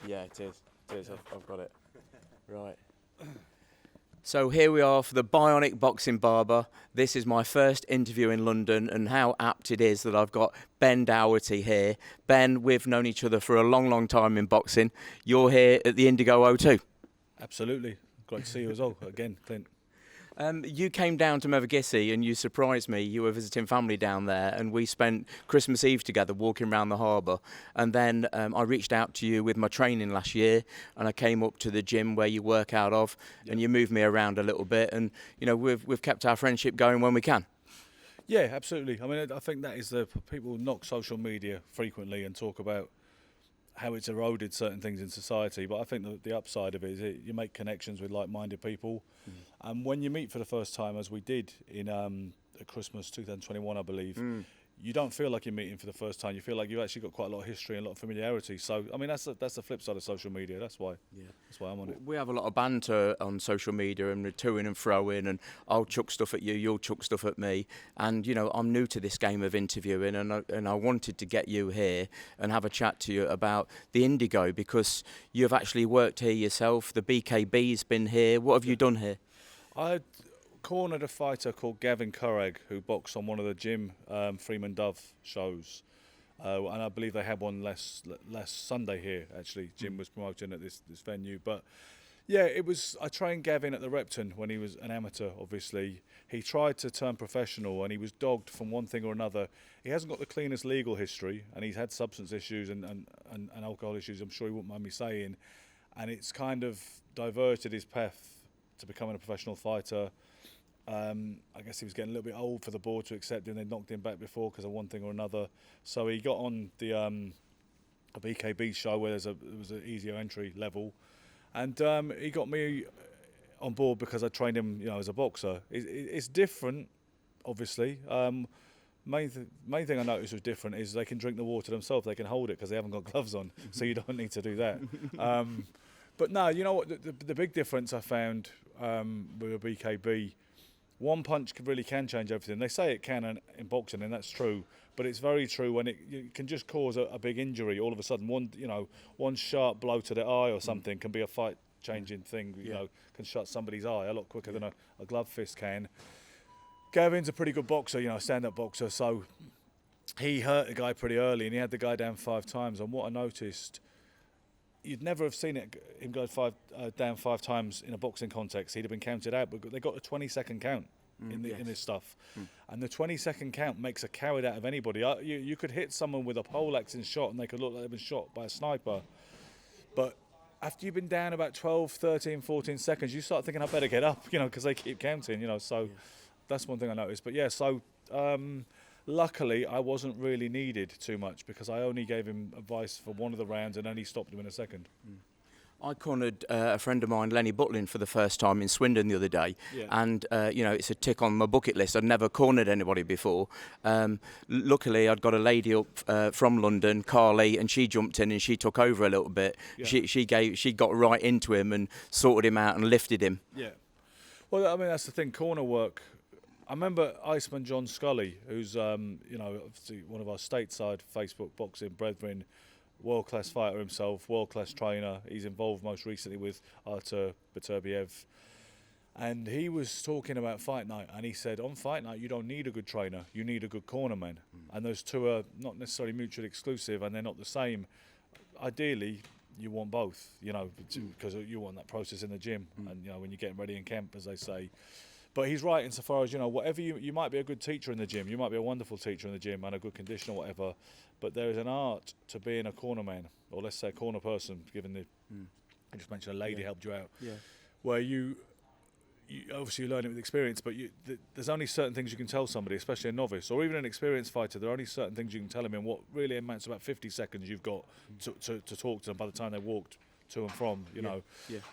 Yeah, it is. It is. I've got it. Right. So here we are for the Bionic Boxing Barber. This is my first interview in London, and how apt it is that I've got Ben Doughty here. Ben, we've known each other for a long, long time in boxing. You're here at the Indigo O2. Absolutely. Great to see you as well, again, Clint. You came down to Mevagissey and you surprised me. You were visiting family down there, and we spent Christmas Eve together walking around the harbour. And then I reached out to you with my training last year, and I came up to the gym where you work out of, and you moved me around a little bit. And you know, we've kept our friendship going when we can. Yeah, absolutely. I mean, I think that is people knock social media frequently and talk about how it's eroded certain things in society, but I think the upside of it is you make connections with like-minded people, and when you meet for the first time, as we did in at Christmas 2021, I believe, you don't feel like you're meeting for the first time. You feel like you've actually got quite a lot of history and a lot of familiarity. So, I mean, that's the flip side of social media. That's why I'm on it. We have a lot of banter on social media, and we're toing and froing, and I'll chuck stuff at you, you'll chuck stuff at me. And you know, I'm new to this game of interviewing, and I wanted to get you here and have a chat to you about the Indigo, because you've actually worked here yourself. The BKB's been here. What have you done here? I cornered a fighter called Gavin Curragh, who boxed on one of the Jim Freeman Dove shows, and I believe they had one last Sunday here. Actually, Jim was promoting at this venue, but yeah, it was. I trained Gavin at the Repton when he was an amateur. Obviously, he tried to turn professional, and he was dogged from one thing or another. He hasn't got the cleanest legal history, and he's had substance issues and alcohol issues. I'm sure he wouldn't mind me saying, and it's kind of diverted his path to becoming a professional fighter. I guess he was getting a little bit old for the board to accept him. They knocked him back before because of one thing or another. So he got on the a BKB show where there was an easier entry level, and he got me on board because I trained him, you know, as a boxer. It's different, obviously. Main thing I noticed was different is they can drink the water themselves. They can hold it because they haven't got gloves on, so you don't need to do that. But no, you know what? The big difference I found with a BKB. One punch really can change everything. They say it can in boxing, and that's true. But it's very true when it can just cause a big injury. All of a sudden, one sharp blow to the eye or something can be a fight-changing thing. You know, can shut somebody's eye a lot quicker than a glove fist can. Gavin's a pretty good boxer, you know, stand-up boxer. So he hurt the guy pretty early, and he had the guy down 5 times. And what I noticed, you'd never have seen him go down 5 times in a boxing context. He'd have been counted out, but they got a 20-second count in this stuff. And the 20-second count makes a coward out of anybody. You could hit someone with a poleaxe in shot and they could look like they've been shot by a sniper. But after you've been down about 12, 13, 14 seconds, you start thinking, I better get up, you know, because they keep counting, you know. So that's one thing I noticed. But yeah, so luckily I wasn't really needed too much because I only gave him advice for one of the rounds and only stopped him in a second. I cornered a friend of mine, Lenny Butlin, for the first time in Swindon the other day, and you know, it's a tick on my bucket list. I'd never cornered anybody before. Luckily, I'd got a lady up from London, Carly, and she jumped in and she took over a little bit. Yeah. She got right into him and sorted him out and lifted him. Yeah. Well, I mean, that's the thing. Corner work. I remember Iceman John Scully, who's you know, obviously one of our stateside Facebook boxing brethren. World-class fighter himself, world-class trainer. He's involved most recently with Artur Beterbiev. And he was talking about fight night, and he said, on fight night, you don't need a good trainer, you need a good cornerman. And those two are not necessarily mutually exclusive, and they're not the same. Ideally, you want both, you know, because you want that process in the gym, and, you know, when you're getting ready in camp, as they say. But he's right insofar as, you know, whatever you might be a good teacher in the gym, you might be a wonderful teacher in the gym and a good conditioner or whatever, but there is an art to being a cornerman, or let's say a corner person, given the, I just mentioned a lady helped you out, where you obviously you learn it with experience, but there's only certain things you can tell somebody, especially a novice, or even an experienced fighter, there are only certain things you can tell them in what really amounts to about 50 seconds you've got to talk to them by the time they walked to and from, you know.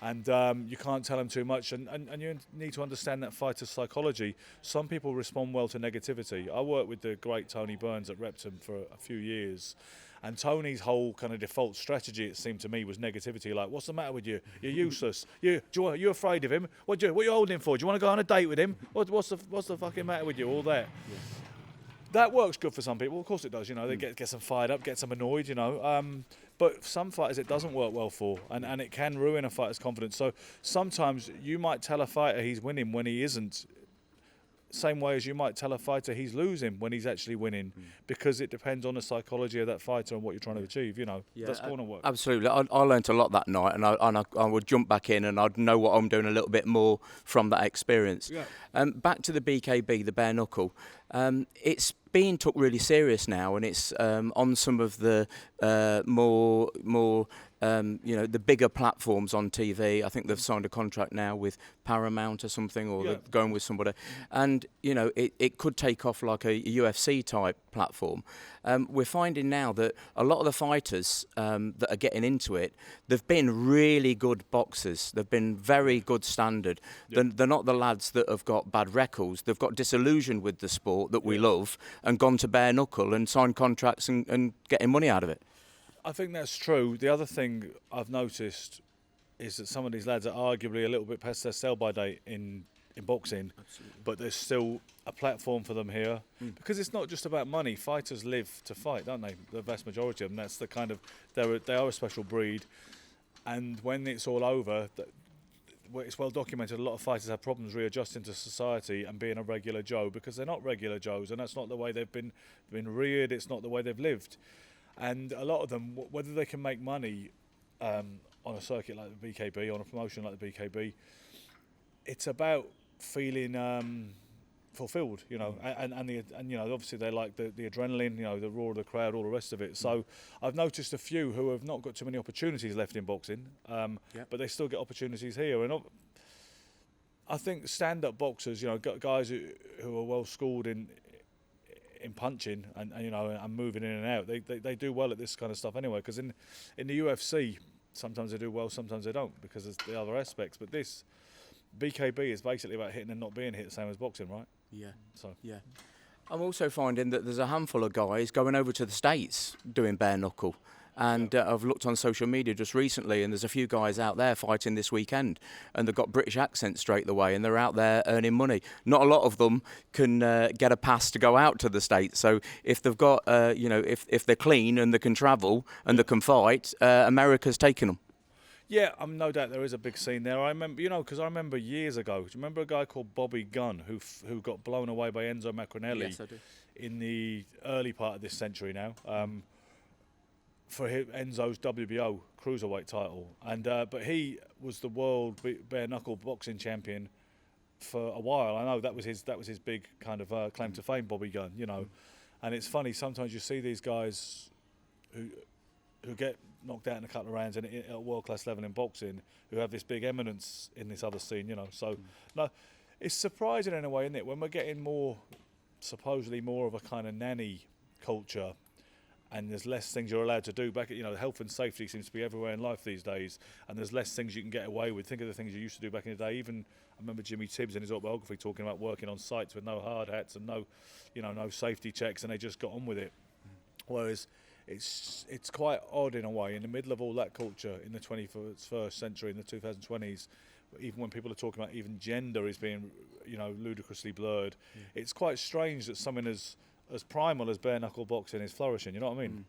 And you can't tell them too much, and you need to understand that fighter's psychology. Some people respond well to negativity. I worked with the great Tony Burns at Repton for a few years, and Tony's whole kind of default strategy, it seemed to me, was negativity. Like, what's the matter with you? You're useless. You're afraid of him. What you holding him for? Do you want to go on a date with him? What's the fucking matter with you? All that. That works good for some people. Of course it does. You know, they get them fired up, gets them annoyed. You know, but some fighters it doesn't work well for, and it can ruin a fighter's confidence. So sometimes you might tell a fighter he's winning when he isn't. Same way as you might tell a fighter he's losing when he's actually winning, because it depends on the psychology of that fighter and what you're trying to achieve. You know, that's corner work. Absolutely, I learnt a lot that night, and I would jump back in, and I'd know what I'm doing a little bit more from that experience. Yeah. Back to the BKB, the bare knuckle. It's being took really serious now, and it's on some of the more the bigger platforms on TV. I think they've signed a contract now with Paramount or something, or they're going with somebody. And, it could take off like a UFC type platform. We're finding now that a lot of the fighters that are getting into it, they've been really good boxers. They've been very good standard. They're not the lads that have got bad records. They've got disillusioned with the sport that we love and gone to bare knuckle and signed contracts and getting money out of it. I think that's true. The other thing I've noticed is that some of these lads are arguably a little bit past their sell-by date in boxing. Absolutely. But there's still a platform for them here, because it's not just about money. Fighters live to fight, don't they? The vast majority of them. That's the kind of they are a special breed, and when it's all over, it's well documented. A lot of fighters have problems readjusting to society and being a regular Joe, because they're not regular Joes, and that's not the way they've been reared. It's not the way they've lived. And a lot of them, whether they can make money on a circuit like the BKB, on a promotion like the BKB, it's about feeling fulfilled, you know, and obviously they like the adrenaline, you know, the roar of the crowd, all the rest of it. So I've noticed a few who have not got too many opportunities left in boxing, but they still get opportunities here. And I think stand-up boxers, you know, guys who are well schooled in punching and moving in and out, they do well at this kind of stuff anyway, because in the UFC sometimes they do well, sometimes they don't, because there's the other aspects. But this BKB is basically about hitting and not being hit, the same as boxing, right? Yeah. I'm also finding that there's a handful of guys going over to the States doing bare knuckle. And I've looked on social media just recently, and there's a few guys out there fighting this weekend, and they've got British accents straight away, and they're out there earning money. Not a lot of them can get a pass to go out to the States. So if they've got, if they're clean and they can travel and they can fight, America's taking them. Yeah, no doubt there is a big scene there. I remember, because I remember years ago. Do you remember a guy called Bobby Gunn who got blown away by Enzo Macronelli? Yes, I do. In the early part of this century now. For Enzo's WBO cruiserweight title, and but he was the world bare knuckle boxing champion for a while. I know that was his big kind of claim to fame, Bobby Gunn. And it's funny, sometimes you see these guys who get knocked out in a couple of rounds at a world class level in boxing, who have this big eminence in this other scene. So no, it's surprising in a way, isn't it, when we're getting supposedly more of a kind of nanny culture. And there's less things you're allowed to do. Health and safety seems to be everywhere in life these days, and there's less things you can get away with. Think of the things you used to do back in the day. Even I remember Jimmy Tibbs in his autobiography talking about working on sites with no hard hats and no safety checks, and they just got on with it. Whereas it's quite odd in a way, in the middle of all that culture in the 21st century, in the 2020s, even when people are talking about even gender is being, ludicrously blurred. It's quite strange that something as primal as bare knuckle boxing is flourishing, you know what I mean?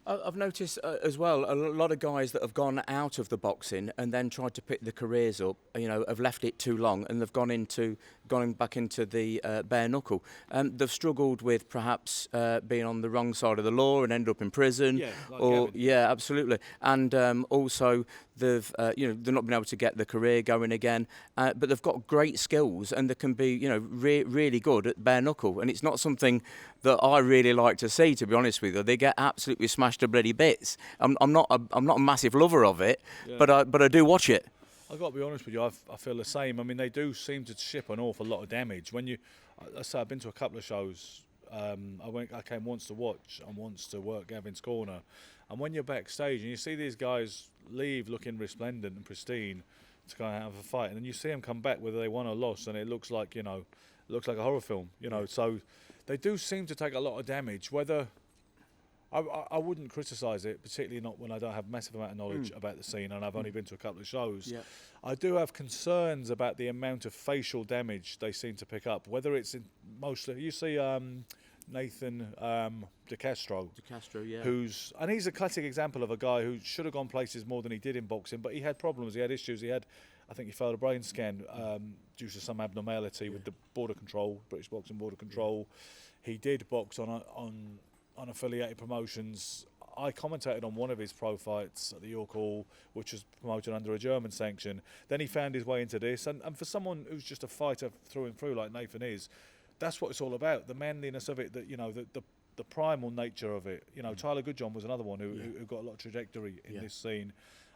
I've noticed as well a lot of guys that have gone out of the boxing and then tried to pick their careers up, have left it too long, and they've gone back into the bare knuckle. They've struggled with perhaps being on the wrong side of the law and end up in prison. Absolutely. And also they've they're not been able to get the career going again, but they've got great skills and they can be really good at bare knuckle, and it's not something that I really like to see, to be honest with you. They get absolutely smashed to bloody bits. I'm not a massive lover of it, but I do watch it. I've got to be honest with you, I feel the same. I mean, they do seem to ship an awful lot of damage. I've been to a couple of shows. I came once to watch and once to work Gavin's Corner. And when you're backstage and you see these guys leave looking resplendent and pristine to go and have a fight, and then you see them come back whether they won or lost, and it looks like a horror film. So they do seem to take a lot of damage. Whether I wouldn't criticise it, particularly not when I don't have massive amount of knowledge about the scene and I've only been to a couple of shows. Yeah. I do have concerns about the amount of facial damage they seem to pick up, whether it's in mostly, you see Nathan De Castro, yeah. and he's a classic example of a guy who should have gone places more than he did in boxing, but he had problems, he had issues, I think he failed a brain scan due to some abnormality with the border control, British boxing border control. He did box on affiliated promotions. I commentated on one of his pro fights at the York Hall, which was promoted under a German sanction. Then he found his way into this, and for someone who's just a fighter through and through like Nathan is, that's what it's all about, the manliness of it, that the primal nature of it. Tyler Goodjohn was another one who got a lot of trajectory in this scene,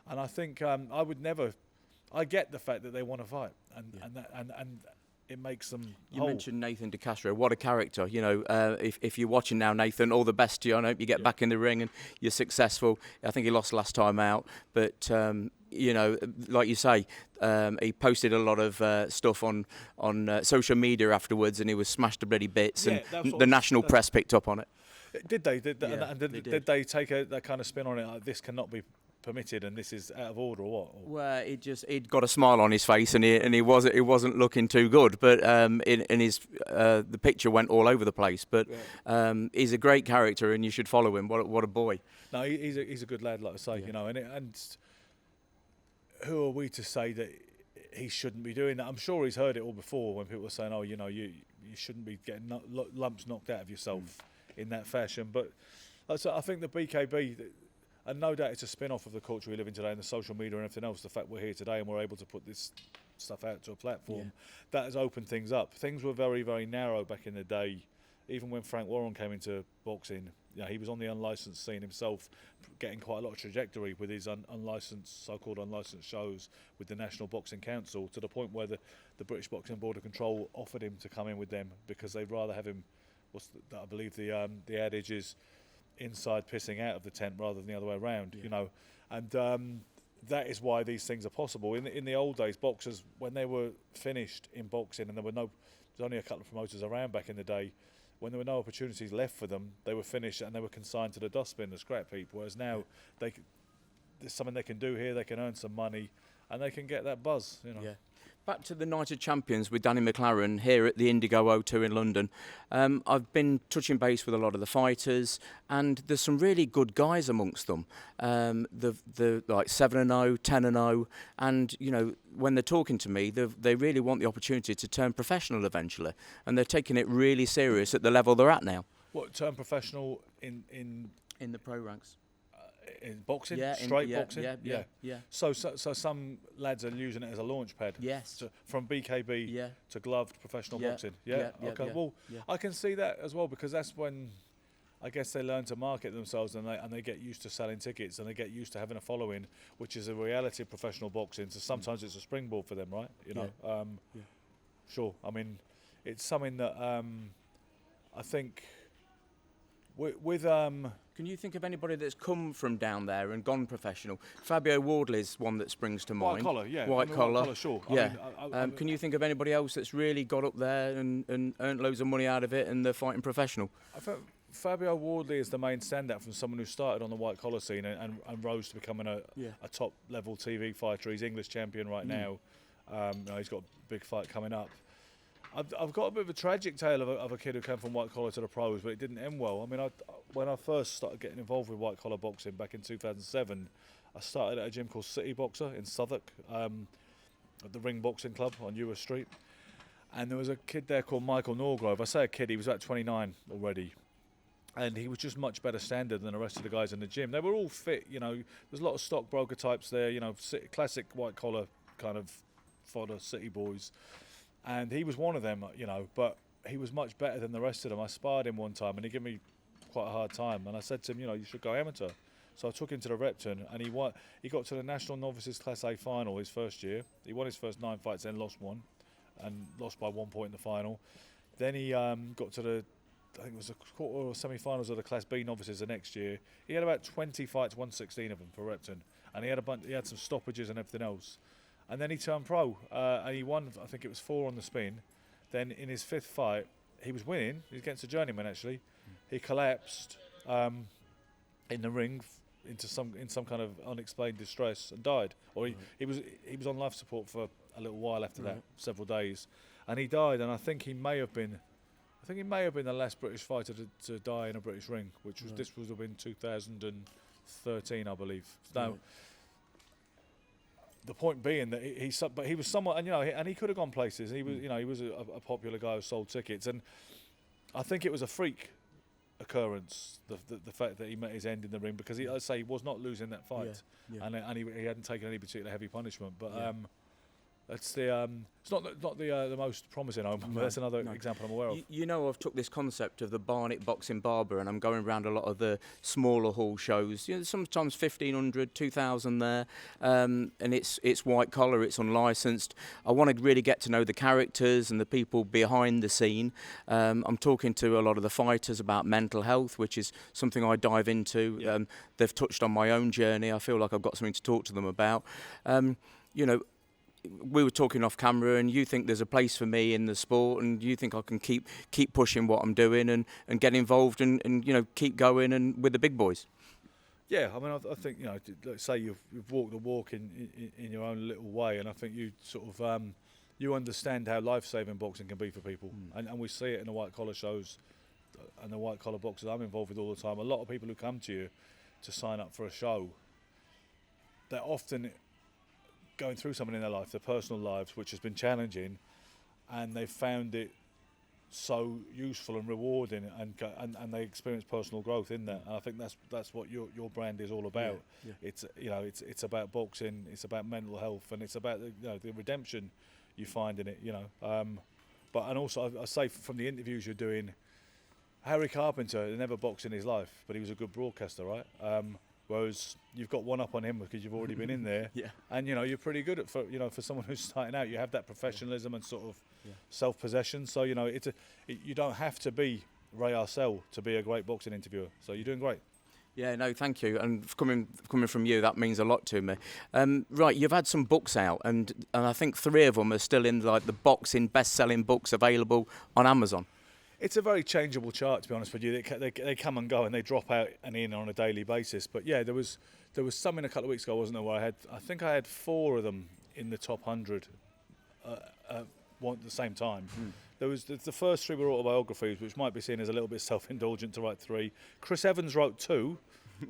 and I think I get the fact that they want to fight, and it makes them. You mentioned Nathan De Castro. What a character! If you're watching now, Nathan, all the best to you. I hope you get back in the ring and you're successful. I think he lost last time out, but like you say, he posted a lot of stuff on social media afterwards, and he was smashed to bloody bits, and the national press picked up on it. Did they? Did they take that kind of spin on it? Like, this cannot be permitted, and this is out of order, or what? Well, he'd got a smile on his face, and he wasn't looking too good. But in his the picture went all over the place. But he's a great character, and you should follow him. What a boy! No, he's a good lad, like I say, and who are we to say that he shouldn't be doing that? I'm sure he's heard it all before when people were saying, "Oh, you shouldn't be getting lumps knocked out of yourself in that fashion." But I think the BKB. And no doubt it's a spin-off of the culture we live in today and the social media and everything else. The fact we're here today and we're able to put this stuff out to a platform, that has opened things up. Things were very, very narrow back in the day. Even when Frank Warren came into boxing, he was on the unlicensed scene himself, getting quite a lot of trajectory with his so-called unlicensed shows with the National Boxing Council, to the point where the British Boxing Board of Control offered him to come in with them because they'd rather have him, I believe the adage is, inside pissing out of the tent rather than the other way around, and that is why these things are possible. In the old days, boxers, when they were finished in boxing, and there's only a couple of promoters around back in the day, when there were no opportunities left for them, they were finished and they were consigned to the dustbin, the scrap heap. Whereas now, there's something they can do here, they can earn some money, and they can get that buzz. Back to the Night of Champions with Danny McLaren here at the Indigo O2 in London. I've been touching base with a lot of the fighters, and there's some really good guys amongst them. The like 7-0, 10-0, and when they're talking to me, they really want the opportunity to turn professional eventually, and they're taking it really serious at the level they're at now. What, turn professional in the pro ranks? In boxing, boxing, yeah. So some lads are using it as a launch pad. Yes. From BKB to gloved professional boxing. Okay. Well, I can see that as well, because that's when I guess they learn to market themselves, and they get used to selling tickets, and they get used to having a following, which is a reality of professional boxing. So sometimes it's a springboard for them, right? Sure. I mean, it's something that I think with Can you think of anybody that's come from down there and gone professional? Fabio Wardley's one that springs to mind. White collar, yeah. White collar, sure. Yeah. Can you think of anybody else that's really got up there and earned loads of money out of it and they're fighting professional? I think Fabio Wardley is the main standout from someone who started on the white collar scene and rose to becoming a top level TV fighter. He's English champion right now. He's got a big fight coming up. I've got a bit of a tragic tale of a kid who came from white collar to the pros, but it didn't end well. I mean, when I first started getting involved with white collar boxing back in 2007, I started at a gym called City Boxer in Southwark, at the Ring Boxing Club on Ewer Street. And there was a kid there called Michael Norgrove. I say a kid, he was about 29 already. And he was just much better standard than the rest of the guys in the gym. They were all fit, there's a lot of stockbroker types there, classic white collar kind of fodder city boys. And he was one of them, but he was much better than the rest of them. I sparred him one time and he gave me quite a hard time. And I said to him, you should go amateur. So I took him to the Repton and he got to the National Novices Class A final his first year. He won his first 9 fights, then lost one and lost by 1 point in the final. Then he got to I think it was the quarter or semi-finals of the Class B Novices the next year. He had about 20 fights, 116 of them for Repton. And he had some stoppages and everything else. And then he turned pro, and he won, I think it was 4 on the spin. Then in his 5th fight, he was winning. He was against a journeyman, actually. He collapsed, in the ring in some kind of unexplained distress and died. Or he was on life support for a little while after that, several days, and he died. And I think he may have been the last British fighter to die in a British ring, which was this would have been 2013, I believe. Now, the point being that he was somewhat, and and he could have gone places. He was, he was a popular guy who sold tickets, and I think it was a freak occurrence, the fact that he met his end in the ring, because he was not losing that fight, and he hadn't taken any particular heavy punishment, but. It's not the most promising omen, but that's another example I'm aware of. I've took this concept of the Barnet Boxing Barber, and I'm going around a lot of the smaller hall shows. Sometimes 1,500, 2,000 there, and it's white collar, it's unlicensed. I want to really get to know the characters and the people behind the scene. I'm talking to a lot of the fighters about mental health, which is something I dive into. Yeah. They've touched on my own journey. I feel like I've got something to talk to them about. We were talking off camera, and you think there's a place for me in the sport, and you think I can keep pushing what I'm doing and get involved and keep going and with the big boys. Yeah, I mean, I think let's say you've walked the walk in your own little way, and I think you sort of you understand how life-saving boxing can be for people, and we see it in the white collar shows and the white collar boxers I'm involved with all the time. A lot of people who come to you to sign up for a show, they're often going through something in their life, their personal lives, which has been challenging, and they've found it so useful and rewarding, and they experience personal growth in that. And I think that's what your brand is all about. Yeah. It's about boxing, it's about mental health, and it's about the redemption you find in it. And also I say from the interviews you're doing, Harry Carpenter never boxed in his life, but he was a good broadcaster, right? Whereas you've got one up on him because you've already been in there, and you're pretty good at for someone who's starting out. You have that professionalism and sort of self-possession. So you don't have to be Ray Arcel to be a great boxing interviewer. So you're doing great. Yeah, no, thank you. And coming from you, that means a lot to me. Right, you've had some books out, and I think 3 of them are still in the boxing best-selling books available on Amazon. It's a very changeable chart, to be honest with you. They come and go, and they drop out and in on a daily basis. But yeah, there was something a couple of weeks ago, wasn't there, where I think I had 4 of them in the top 100 at the same time. There was the first 3 were autobiographies, which might be seen as a little bit self-indulgent to write 3. Chris Evans wrote 2,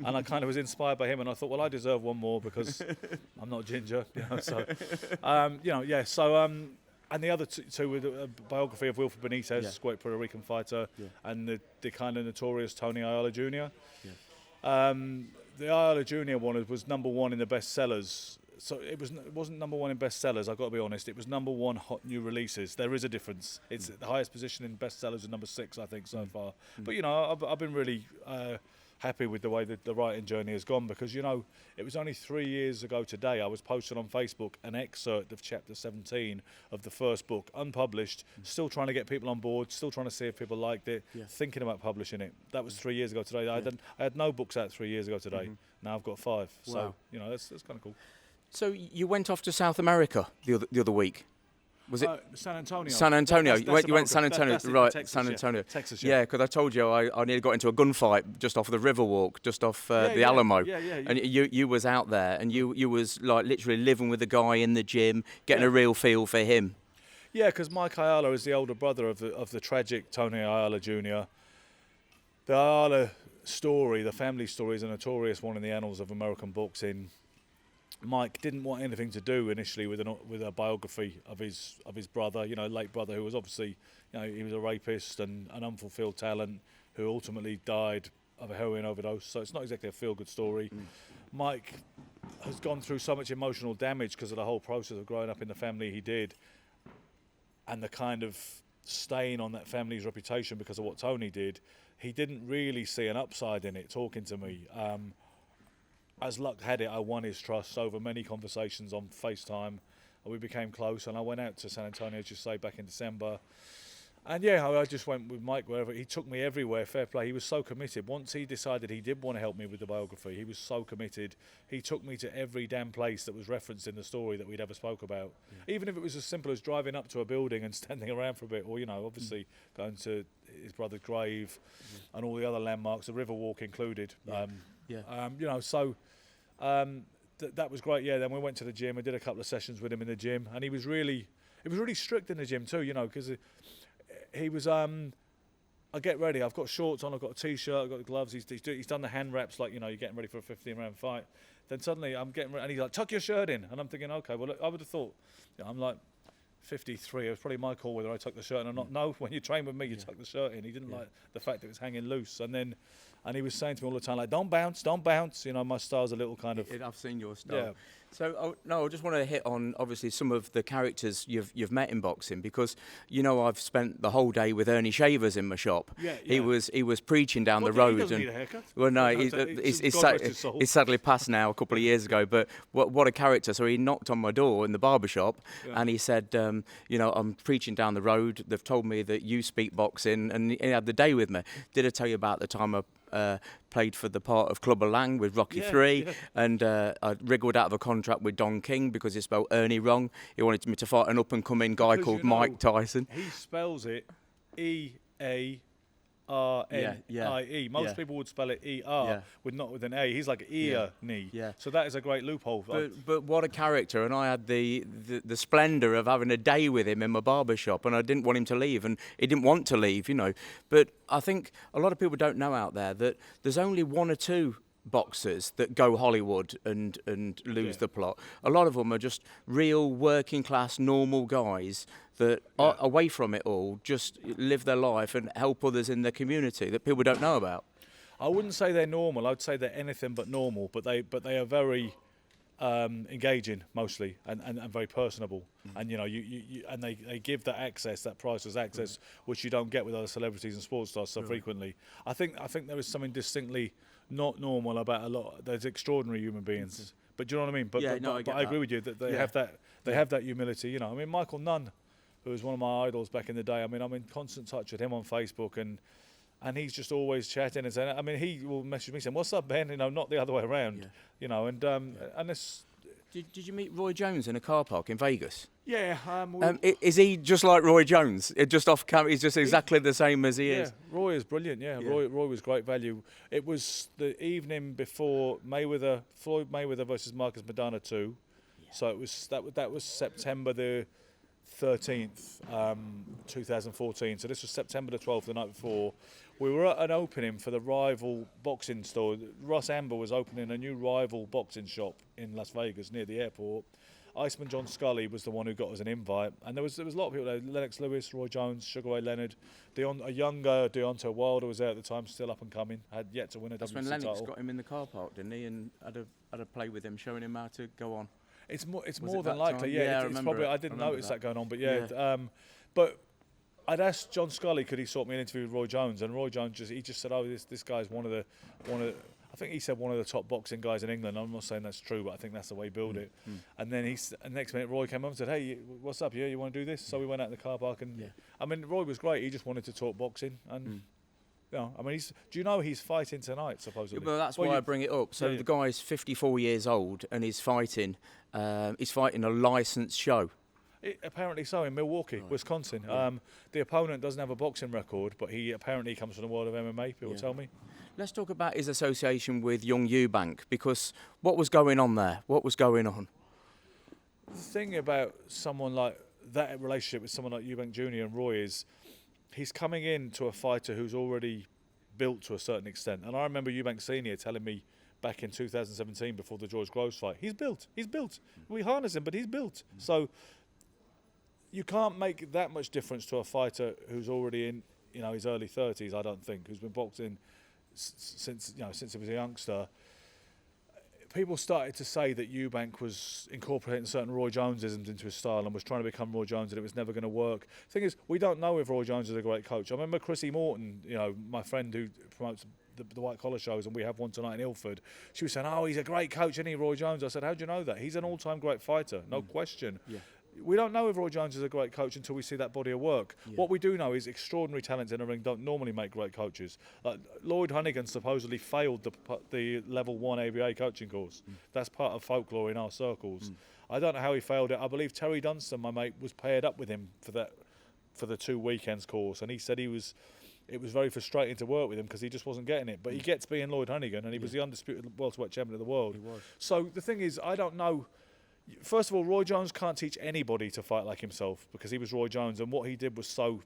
and I kind of was inspired by him, and I thought, well, I deserve one more because I'm not ginger, So, and the other 2 were a biography of Wilfred Benitez, great Puerto Rican fighter, and the kind of notorious Tony Ayala Jr. The Ayala Jr. one was number 1 in the bestsellers. So it wasn't number 1 in bestsellers, I've got to be honest. It was number 1 hot new releases. There is a difference. It's the highest position in bestsellers is number 6, I think, so far. But, I've been really happy with the way that the writing journey has gone, because it was only 3 years ago today I was posting on Facebook an excerpt of chapter 17 of the first book, unpublished, still trying to get people on board, still trying to see if people liked it, thinking about publishing it. That was 3 years ago today. I had no books out 3 years ago today. Now I've got 5. Wow. So that's kind of cool. So you went off to South America the other week. Was it San Antonio? San Antonio. That's you went San Antonio, right? Texas, San Antonio. Texas, yeah. Because I told you I nearly got into a gunfight just off the Riverwalk, just off the Alamo. Yeah. And you was out there, and you was literally living with the guy in the gym, getting a real feel for him. Yeah, because Mike Ayala is the older brother of the tragic Tony Ayala Jr. The Ayala story, the family story, is a notorious one in the annals of American boxing. Mike didn't want anything to do initially with a biography of his brother, late brother, who was obviously, he was a rapist and an unfulfilled talent who ultimately died of a heroin overdose. So it's not exactly a feel-good story. Mike has gone through so much emotional damage because of the whole process of growing up in the family he did, and the kind of stain on that family's reputation because of what Tony did. He didn't really see an upside in it, talking to me. As luck had it, I won his trust over many conversations on FaceTime, and we became close. And I went out to San Antonio, as you say, back in December. And yeah, I just went with Mike wherever. He took me everywhere, fair play. He was so committed. Once he decided he did want to help me with the biography, he was so committed. He took me to every damn place that was referenced in the story that we'd ever spoke about. Yeah. Even if it was as simple as driving up to a building and standing around for a bit, or, you know, obviously going to his brother's grave and all the other landmarks, the river walk included. You know, so that was great. Yeah, then we went to the gym. I did a couple of sessions with him in the gym, and it was really strict in the gym too, you know, because he was, I get ready, I've got shorts on, I've got a t-shirt, I've got the gloves, he's done the hand wraps, like, you know, you're getting ready for a 15-round fight. Then suddenly I'm getting ready, and he's like, tuck your shirt in. And I'm thinking, okay, well, look, I would have thought, you know, I'm like 53, it was probably my call whether I tuck the shirt in or not. No, when you train with me, you tuck the shirt in. He didn't like the fact that it was hanging loose. And he was saying to me all the time, like, don't bounce. You know, my style's a little kind of... I've seen your style. Yeah. So, I just want to hit on, obviously, some of the characters you've met in boxing, because, you know, I've spent the whole day with Ernie Shavers in my shop. Yeah. He was preaching down the road. He doesn't need a haircut. Well, no, he's sadly passed now a couple of years ago, but what a character. So he knocked on my door in the barber shop, and he said, you know, I'm preaching down the road. They've told me that you speak boxing, and he had the day with me. Did I tell you about the time I played for the part of Clubber Lang with Rocky III, and I wriggled out of a contract with Don King because he spelled Ernie wrong. He wanted me to fight an up-and-coming guy called Mike Tyson. He spells it E-A-R-N-I-E. Most people would spell it E-R, not with an A. He's like ear-knee. So that is a great loophole. But what a character. And I had the splendour of having a day with him in my barber shop, and I didn't want him to leave, and he didn't want to leave, you know. But I think a lot of people don't know out there that there's only one or two boxers that go Hollywood and lose the plot. A lot of them are just real working class normal guys that are away from it all, just live their life and help others in their community that people don't know about. I wouldn't say they're normal. I'd say they're anything but normal, but they are very engaging mostly, and very personable. And you know, you and they give that access, that priceless access, which you don't get with other celebrities and sports stars so frequently. I think there is something distinctly not normal about a lot. There's extraordinary human beings, but do you know what I mean? But I agree with you that they have that. They have that humility. You know, I mean, Michael Nunn, who was one of my idols back in the day. I mean, I'm in constant touch with him on Facebook, and he's just always chatting and saying. I mean, he will message me saying, "What's up, Ben?" You know, not the other way around. Yeah. You know, and it's. Did you meet Roy Jones in a car park in Vegas? Yeah. Is he just like Roy Jones? Just off camera, he's just exactly the same as he is. Roy is brilliant. Yeah. Roy was great value. It was the evening before Floyd Mayweather versus Marcus Maidana 2. Yeah. So it was that was September the 13th, 2014. So this was September the 12th, the night before. We were at an opening for the rival boxing store. Russ Amber was opening a new rival boxing shop in Las Vegas near the airport. Iceman John Scully was the one who got us an invite, and there was a lot of people there. Lennox Lewis, Roy Jones, Sugar Ray Leonard, a younger Deontay Wilder was there at the time, still up and coming, had yet to win a WBC title. That's when Lennox got him in the car park, didn't he, and had a play with him, showing him how to go on. It's more than likely, it's probably. I didn't notice that going on, but but I'd asked John Scully, could he sort me an interview with Roy Jones, and Roy Jones just said, oh, this guy's one of the I think he said one of the top boxing guys in England. I'm not saying that's true, but I think that's the way he built it. And then next minute Roy came up and said, hey, what's up? You want to do this? So we went out in the car park, and I mean, Roy was great. He just wanted to talk boxing, and you know, I mean, do you know he's fighting tonight supposedly? Well, that's why I bring it up. So the guy's 54 years old, and he's fighting a licensed show. Apparently so, in Milwaukee, Wisconsin. The opponent doesn't have a boxing record, but he apparently comes from the world of MMA, people tell me. Let's talk about his association with young Eubank, because what was going on there? What was going on? The thing about someone like that relationship with someone like Eubank Jr. and Roy is he's coming in to a fighter who's already built to a certain extent. And I remember Eubank Sr. telling me back in 2017 before the George Groves fight, he's built. We harness him, but he's built. So you can't make that much difference to a fighter who's already in, you know, his early 30s, I don't think, who's been boxing since he was a youngster. People started to say that Eubank was incorporating certain Roy Jonesisms into his style and was trying to become Roy Jones, and it was never going to work. The thing is, we don't know if Roy Jones is a great coach. I remember Chrissy Morton, you know, my friend who promotes the white collar shows, and we have one tonight in Ilford. She was saying, oh, he's a great coach, isn't he, Roy Jones? I said, how do you know that? He's an all-time great fighter, no question. Yeah. We don't know if Roy Jones is a great coach until we see that body of work. Yeah. What we do know is extraordinary talents in a ring don't normally make great coaches. Lloyd Honeyghan supposedly failed the level 1 ABA coaching course. That's part of folklore in our circles. I don't know how he failed it. I believe Terry Dunstan, my mate, was paired up with him for the 2 weekends course, and he said it was very frustrating to work with him because he just wasn't getting it. But he gets being Lloyd Honeyghan, and he was the undisputed welterweight champion of the world. He was. So the thing is, I don't know. First of all, Roy Jones can't teach anybody to fight like himself because he was Roy Jones, and what he did was so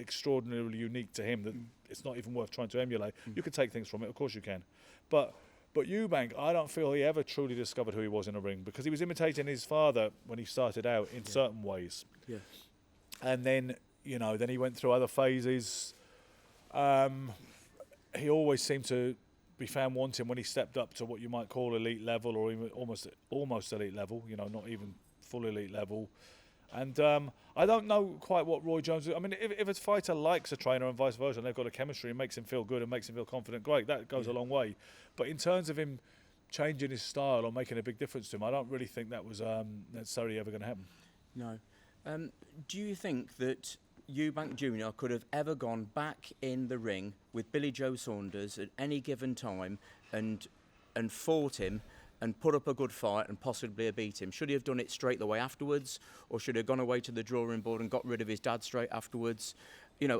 extraordinarily unique to him that it's not even worth trying to emulate. You can take things from it, of course you can. But Eubank, I don't feel he ever truly discovered who he was in a ring because he was imitating his father when he started out in certain ways. Yeah. And then, then he went through other phases. He always seemed to be found wanting when he stepped up to what you might call elite level, or even almost elite level, not even full elite level. And I don't know quite what Roy Jones is. I mean, if a fighter likes a trainer and vice versa, and they've got a chemistry and makes him feel good and makes him feel confident, great, that goes a long way. But in terms of him changing his style or making a big difference to him, I don't really think that was necessarily ever going to happen. No. Do you think that Eubank Jr. could have ever gone back in the ring with Billy Joe Saunders at any given time and fought him and put up a good fight and possibly have beat him? Should he have done it straight the way afterwards, or should he have gone away to the drawing board and got rid of his dad straight afterwards?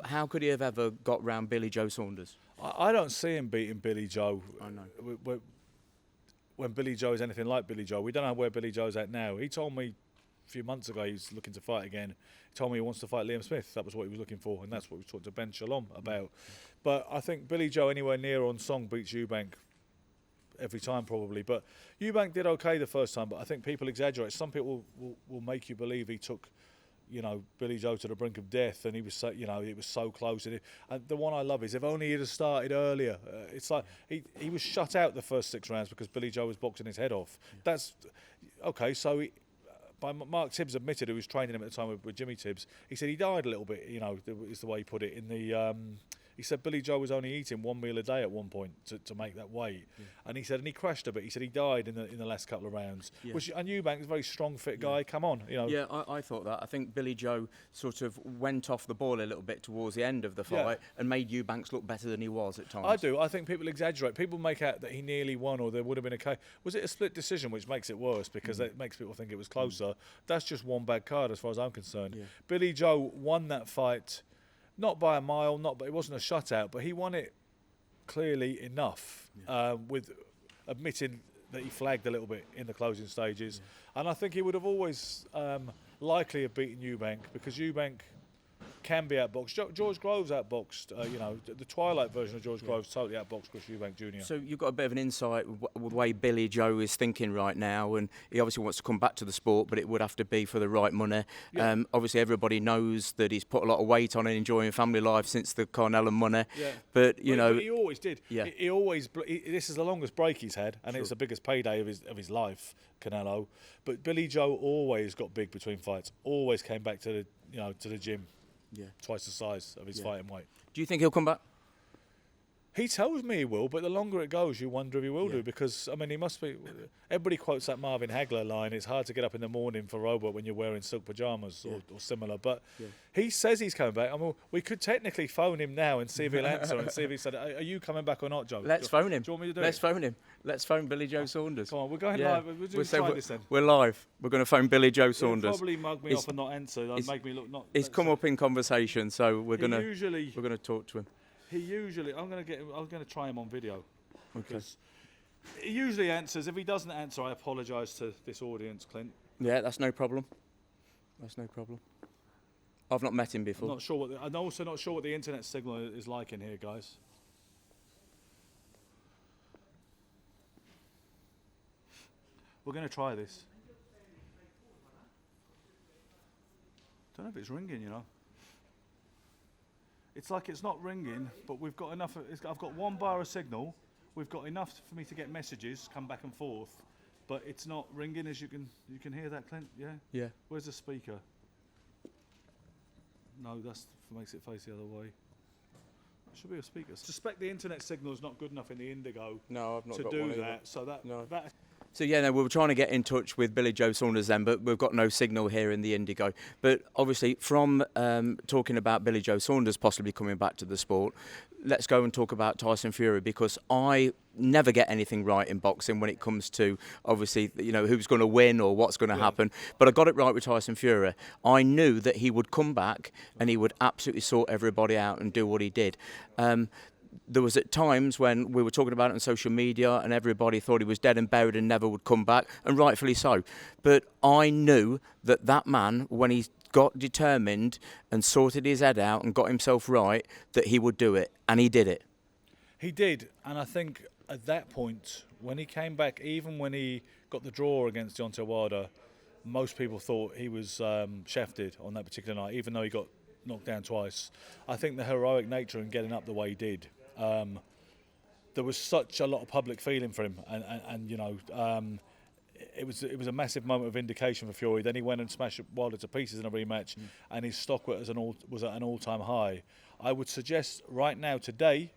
How could he have ever got round Billy Joe Saunders? I don't see him beating Billy Joe. I know. When Billy Joe is anything like Billy Joe. We don't know where Billy Joe's at now. He told me a few months ago he's looking to fight again. He told me he wants to fight Liam Smith. That was what he was looking for, and that's what we talked to Ben Shalom about. But I think Billy Joe anywhere near on song beats Eubank every time probably. But Eubank did okay the first time, but I think people exaggerate. Some people will make you believe he took Billy Joe to the brink of death, and he was so, it was so close. And the one I love is if only he'd have started earlier. It's like he was shut out the first 6 rounds because Billy Joe was boxing his head off. That's okay. So Mark Tibbs admitted, who was training him at the time with Jimmy Tibbs, he said he died a little bit, is the way he put it. He said Billy Joe was only eating 1 meal a day at one point to make that weight. Yeah. And he said, and he crashed a bit. He said he died in the last couple of rounds. Yeah. And Eubank's a very strong, fit guy. Come on, Yeah, I thought that. I think Billy Joe sort of went off the ball a little bit towards the end of the fight and made Eubanks look better than he was at times. I do. I think people exaggerate. People make out that he nearly won or there would have been a case. Was it a split decision, which makes it worse because it makes people think it was closer? That's just one bad card as far as I'm concerned. Yeah. Billy Joe won that fight. Not by a mile, it wasn't a shutout, but he won it clearly enough with admitting that he flagged a little bit in the closing stages. Yeah. And I think he would have always likely have beaten Eubank because Eubank can be outboxed. George Groves outboxed, the Twilight version of George Groves totally outboxed Chris Eubank Jr. So you've got a bit of an insight with the way Billy Joe is thinking right now, and he obviously wants to come back to the sport, but it would have to be for the right money. Yeah. Obviously everybody knows that he's put a lot of weight on and enjoying family life since the Carnell money. Yeah. But he always did. Yeah. He always. This is the longest break he's had, and it's the biggest payday of his life, Canelo. But Billy Joe always got big between fights. Always came back to the gym. Yeah, twice the size of his fighting weight. Do you think he'll come back? He tells me he will, but the longer it goes, you wonder if he will do, because, I mean, he must be... Everybody quotes that Marvin Hagler line, it's hard to get up in the morning for Robert when you're wearing silk pyjamas or similar, but he says he's coming back. I mean, we could technically phone him now and see if he'll answer and see if he said, are you coming back or not, Joe? Let's phone him. Do you want me to do Let's phone him. Let's phone Billy Joe Saunders. Come on, we're going live. We'll try this then. We're live. We're going to phone Billy Joe Saunders. He'll probably mug me off and not answer. That'll make me look not... He's come up in conversation, so we're going to talk to him. He usually, I'm going to try him on video. Okay. He usually answers. If he doesn't answer, I apologise to this audience, Clint. Yeah, that's no problem. That's no problem. I've not met him before. I'm also not sure what the internet signal is like in here, guys. We're going to try this. Don't know if it's ringing, It's like it's not ringing, but we've got enough. I've got 1 bar of signal. We've got enough for me to get messages come back and forth, but it's not ringing. As you can hear that, Clint. Yeah. Yeah. Where's the speaker? No, that makes it face the other way. Should be a speaker. I suspect the internet signal is not good enough in the Indigo. No, I've not to got do one that. either. So that. So yeah, no, we were trying to get in touch with Billy Joe Saunders then, but we've got no signal here in the Indigo. But obviously, from talking about Billy Joe Saunders possibly coming back to the sport, let's go and talk about Tyson Fury, because I never get anything right in boxing when it comes to, obviously, who's going to win or what's going to happen. But I got it right with Tyson Fury. I knew that he would come back and he would absolutely sort everybody out and do what he did. There was at times when we were talking about it on social media and everybody thought he was dead and buried and never would come back, and rightfully so. But I knew that that man, when he got determined and sorted his head out and got himself right, that he would do it, and he did it. He did, and I think at that point, when he came back, even when he got the draw against Deontay Wilder, most people thought he was shafted on that particular night, even though he got knocked down twice. I think the heroic nature in getting up the way he did, there was such a lot of public feeling for him, and it was a massive moment of vindication for Fury. Then he went and smashed Wilder to pieces in a rematch, and his stock was at an all-time high. I would suggest right now, today,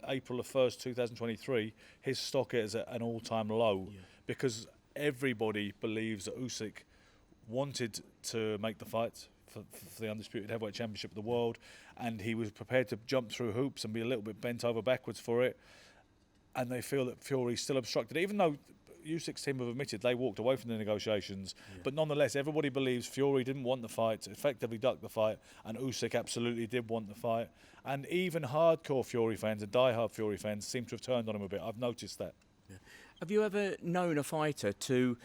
April the 1st, 2023, his stock is at an all-time low, because everybody believes that Usyk wanted to make the fight for the undisputed heavyweight championship of the world, and he was prepared to jump through hoops and be a little bit bent over backwards for it. And they feel that Fury still obstructed it, even though Usyk's team have admitted they walked away from the negotiations. But nonetheless, everybody believes Fury didn't want the fight, effectively ducked the fight, and Usyk absolutely did want the fight. And even hardcore Fury fans and die-hard Fury fans seem to have turned on him a bit. I've noticed that. Have you ever known a fighter to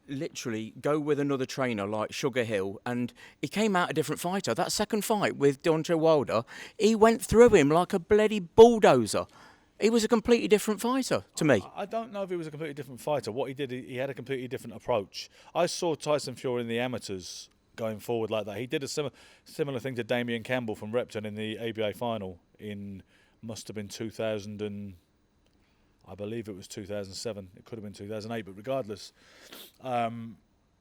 literally go with another trainer like Sugar Hill, and he came out a different fighter? That second fight with Deontay Wilder, he went through him like a bloody bulldozer. He was a completely different fightor to me. I don't know if he was a completely different fighter. What he did, he had a completely different approach. I saw Tyson Fury in the amateurs going forward like that. He did a similar thing to Damian Campbell from Repton in the ABA final in, must have been 2000 and, I believe it was 2007. It could have been 2008, but regardless,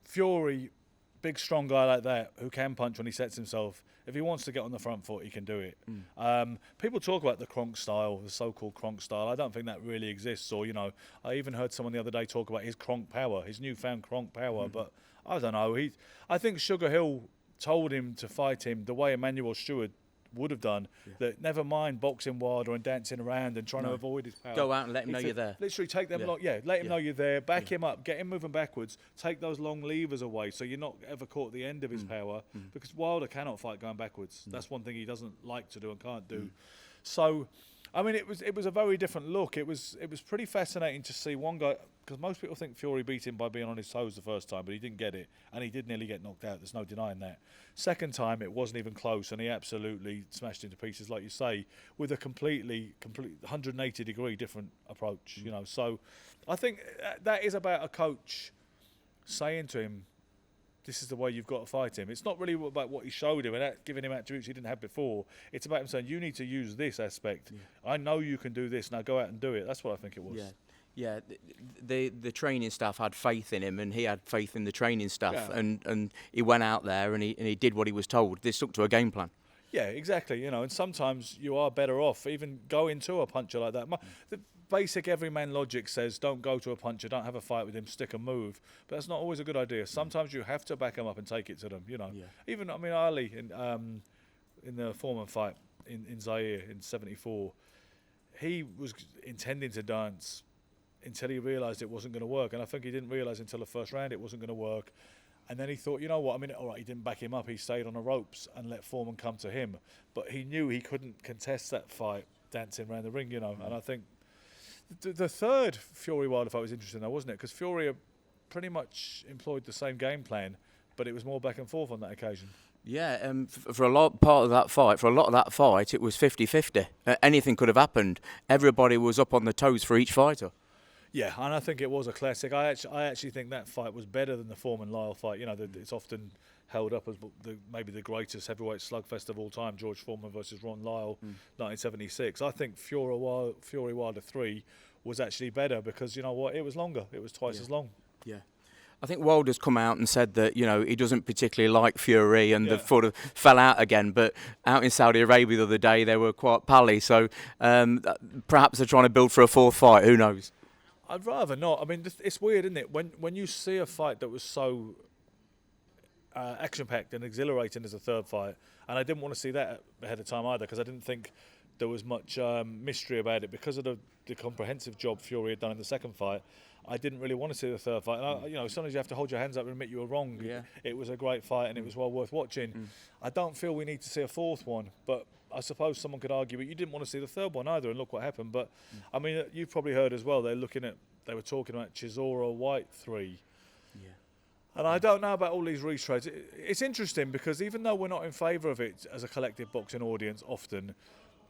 Fury, big strong guy like that who can punch when he sets himself. If he wants to get on the front foot, he can do it. People talk about the Kronk style, the so-called Kronk style. I don't think that really exists. Or, I even heard someone the other day talk about his Kronk power, his newfound Kronk power. But I don't know. I think Sugar Hill told him to fight him the way Emmanuel Stewart would have done, that never mind boxing Wilder and dancing around and trying to avoid his power. Go out and let him know you're there. Literally take them let him know you're there, back him up, get him moving backwards, take those long levers away so you're not ever caught at the end of his power, because Wilder cannot fight going backwards. That's one thing he doesn't like to do and can't do. So, I mean, it was a very different look. It was pretty fascinating to see one guy, because most people think Fury beat him by being on his toes the first time, but he didn't get it, and he did nearly get knocked out. There's no denying that. Second time, it wasn't even close, and he absolutely smashed into pieces, like you say, with a complete 180-degree different approach. So I think that is about a coach saying to him, this is the way you've got to fight him. It's not really about what he showed him and giving him attributes he didn't have before. It's about him saying, you need to use this aspect. I know you can do this. Now go out and do it. That's what I think it was. Yeah, the training staff had faith in him, and he had faith in the training staff, and he went out there and he did what he was told. They stuck to a game plan. Yeah, exactly. And sometimes you are better off even going to a puncher like that. The basic everyman logic says don't go to a puncher, don't have a fight with him, stick and move. But that's not always a good idea. Sometimes you have to back him up and take it to them. Even Ali in the Foreman fight in Zaire in '74, he was intending to dance until he realised it wasn't going to work. And I think he didn't realise until the first round it wasn't going to work. And then he thought, you know what, all right, he didn't back him up. He stayed on the ropes and let Foreman come to him. But he knew he couldn't contest that fight dancing around the ring, And I think the third Fury-Wilder fight was interesting, though, wasn't it? Because Fury pretty much employed the same game plan, but it was more back and forth on that occasion. Yeah, for a lot of that fight, it was 50-50. Anything could have happened. Everybody was up on the toes for each fighter. Yeah, and I think it was a classic. I actually think that fight was better than the Foreman-Lyle fight. It's often held up as maybe the greatest heavyweight slugfest of all time, George Foreman versus Ron Lyle, 1976. I think Fury Wilder 3 was actually better because, you know what, it was longer. It was twice as long. Yeah. I think Wilder's come out and said that, he doesn't particularly like Fury and the sort of fell out again. But out in Saudi Arabia the other day, they were quite pally. So perhaps they're trying to build for a fourth fight. Who knows? I'd rather not. I mean, it's weird, isn't it? When you see a fight that was so action-packed and exhilarating as a third fight, and I didn't want to see that ahead of time either, because I didn't think there was much mystery about it because of the comprehensive job Fury had done in the second fight. I didn't really want to see the third fight. And sometimes you have to hold your hands up and admit you were wrong. Yeah. It was a great fight and it was well worth watching. I don't feel we need to see a fourth one, but I suppose someone could argue, but you didn't want to see the third one either, and look what happened. But I mean, you've probably heard as well. They were talking about Chisora White 3. Yeah. And I don't know about all these retrades. It's interesting because even though we're not in favour of it as a collective boxing audience, often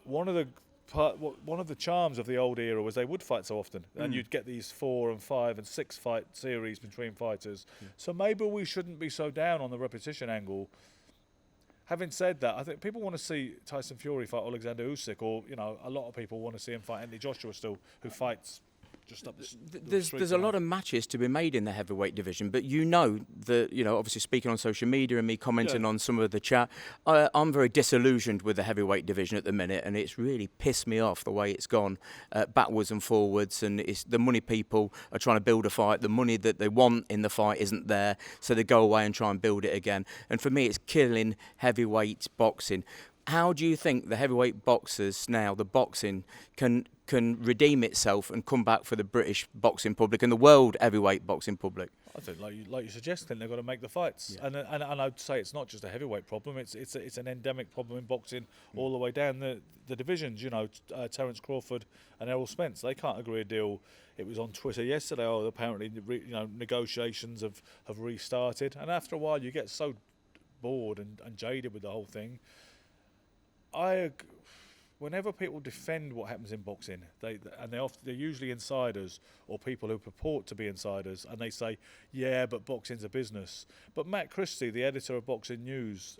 one of the charms of the old era was they would fight so often, and you'd get these 4 and 5 and 6 fight series between fighters. So maybe we shouldn't be so down on the repetition angle. Having said that, I think people want to see Tyson Fury fight Alexander Usyk, or a lot of people want to see him fight Anthony Joshua still, who fights just up the street. There's a lot of matches to be made in the heavyweight division, but obviously speaking on social media and me commenting on some of the chat, I'm very disillusioned with the heavyweight division at the minute, and it's really pissed me off the way it's gone backwards and forwards, and it's the money people are trying to build a fight, the money that they want in the fight isn't there, so they go away and try and build it again. And for me, it's killing heavyweight boxing. How do you think the heavyweight boxers now, the boxing, can redeem itself and come back for the British boxing public and the world heavyweight boxing public? I think, like you suggested, they've got to make the fights, and I'd say it's not just a heavyweight problem; it's an endemic problem in boxing all the way down the divisions. Terence Crawford and Errol Spence, they can't agree a deal. It was on Twitter yesterday. Apparently, negotiations have restarted, and after a while, you get so bored and jaded with the whole thing. Whenever people defend what happens in boxing, they're usually insiders or people who purport to be insiders, and they say, "Yeah, but boxing's a business." But Matt Christie, the editor of Boxing News,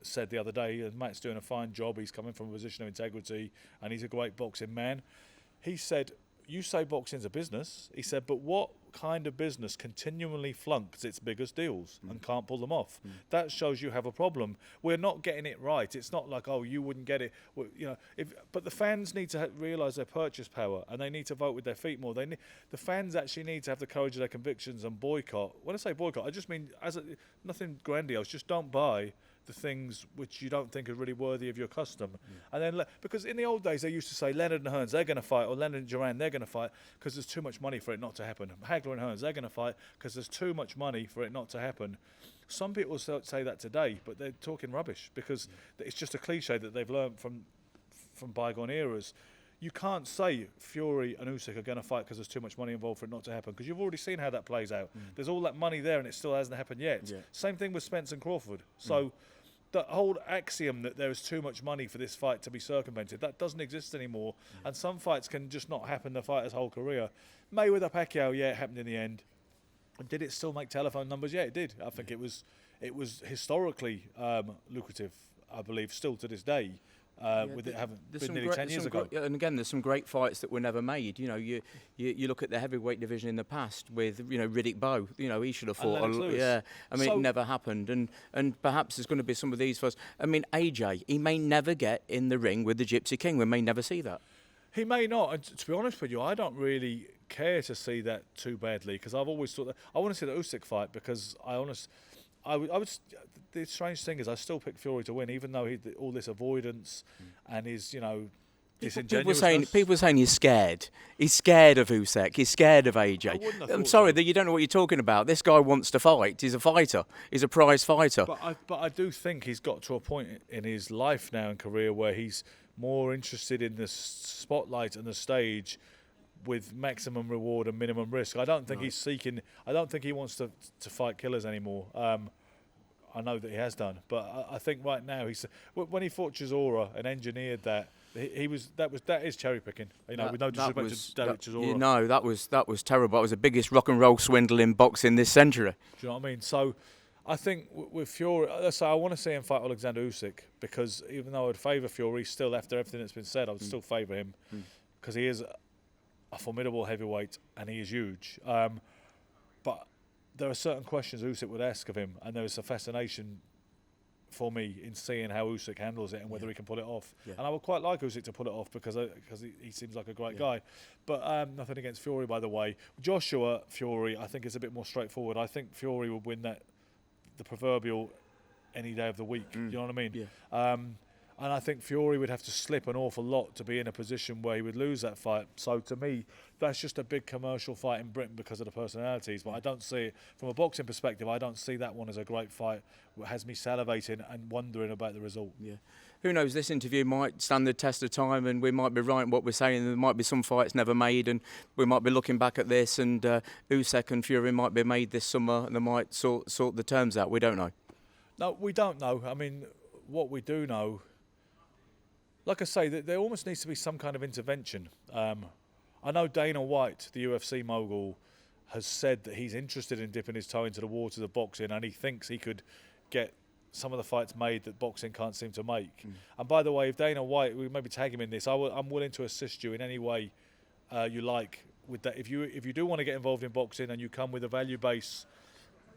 said the other day, and Matt's doing a fine job. He's coming from a position of integrity, and he's a great boxing man. He said, "You say boxing's a business." He said, "But what kind of business continually flunks its biggest deals and can't pull them off? That shows you have a problem. We're not getting it right. It's not like, oh, you wouldn't get it. But the fans need to realise their purchase power, and they need to vote with their feet more. The fans actually need to have the courage of their convictions and boycott. When I say boycott, I just mean nothing grandiose. Just don't buy the things which you don't think are really worthy of your custom. And then, because in the old days they used to say Leonard and Hearns, they're going to fight, or Leonard and Duran, they're going to fight because there's too much money for it not to happen. Hagler and Hearns, they're going to fight because there's too much money for it not to happen. Some people say that today, but they're talking rubbish because it's just a cliche that they've learned from bygone eras. You can't say Fury and Usyk are going to fight because there's too much money involved for it not to happen, because you've already seen how that plays out. There's all that money there and it still hasn't happened yet. Same thing with Spence and Crawford. So the whole axiom that there is too much money for this fight to be circumvented, that doesn't exist anymore. And some fights can just not happen the fighter's whole career. Mayweather Pacquiao, it happened in the end. Did it still make telephone numbers? Yeah, it did. I think it was historically lucrative, I believe, still to this day. With it having been nearly 10 years ago. And again, there's some great fights that were never made. You look at the heavyweight division in the past with Riddick Bowe. He should have fought. It never happened. And perhaps there's going to be some of these fights. I mean, AJ, he may never get in the ring with the Gypsy King. We may never see that. He may not. And to be honest with you, I don't really care to see that too badly, because I've always thought that I want to see the Usyk fight, because I would. The strange thing is, I still pick Fury to win, even though all this avoidance and his, disingenuousness. People are saying he's scared. He's scared of Usyk. He's scared of AJ. I'm sorry that you don't know what you're talking about. This guy wants to fight. He's a fighter. He's a prize fighter. But I do think he's got to a point in his life now and career where he's more interested in the spotlight and the stage with maximum reward and minimum risk. I don't think he's seeking. I don't think he wants to fight killers anymore. I know that he has done, but I think right now when he fought Chisora and engineered that, that is cherry picking. With no disrespect to Derek Chisora. That was terrible. That was the biggest rock and roll swindle in boxing this century. Do you know what I mean? So I think with Fury, I want to see him fight Alexander Usyk, because even though I'd favour Fury, still after everything that's been said, I would still favour him, because he is a formidable heavyweight and he is huge. But there are certain questions Usyk would ask of him, and there is a fascination for me in seeing how Usyk handles it and whether he can pull it off. Yeah. And I would quite like Usyk to pull it off because he seems like a great guy. But nothing against Fury, by the way. Joshua Fury, I think, is a bit more straightforward. I think Fury would win the proverbial any day of the week. You know what I mean? Yeah. And I think Fury would have to slip an awful lot to be in a position where he would lose that fight. So to me, that's just a big commercial fight in Britain because of the personalities. But I don't see it from a boxing perspective. I don't see that one as a great fight. It has me salivating and wondering about the result. Yeah. Who knows? This interview might stand the test of time, and we might be right in what we're saying. There might be some fights never made, and we might be looking back at this, and Usyk and Fury might be made this summer, and they might sort the terms out. We don't know. No, we don't know. I mean, what we do know, like I say, there almost needs to be some kind of intervention. I know Dana White, the UFC mogul, has said that he's interested in dipping his toe into the waters of boxing, and he thinks he could get some of the fights made that boxing can't seem to make. And by the way, if Dana White, we maybe tag him in this, I'm willing to assist you in any way you like with that. If you do want to get involved in boxing and you come with a value base,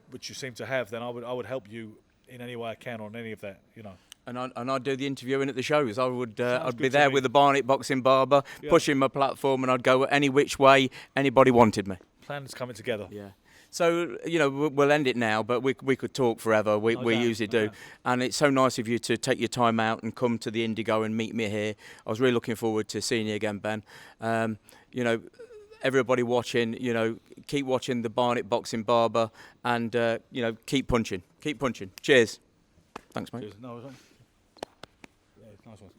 which you seem to have, then I would help you in any way I can on any of that, you know. And I'd do the interviewing at the shows. I'd be good to there me. with the Barnet Boxing Barber, pushing my platform, and I'd go any which way anybody wanted me. Plans coming together. Yeah. So, you know, we'll end it now, but we could talk forever. We usually do. And it's so nice of you to take your time out and come to the Indigo and meet me here. I was really looking forward to seeing you again, Ben. You know, everybody watching, you know, keep watching the Barnet Boxing Barber and, you know, keep punching. Keep punching. Cheers. Thanks, mate. Cheers. No, nice one. Good.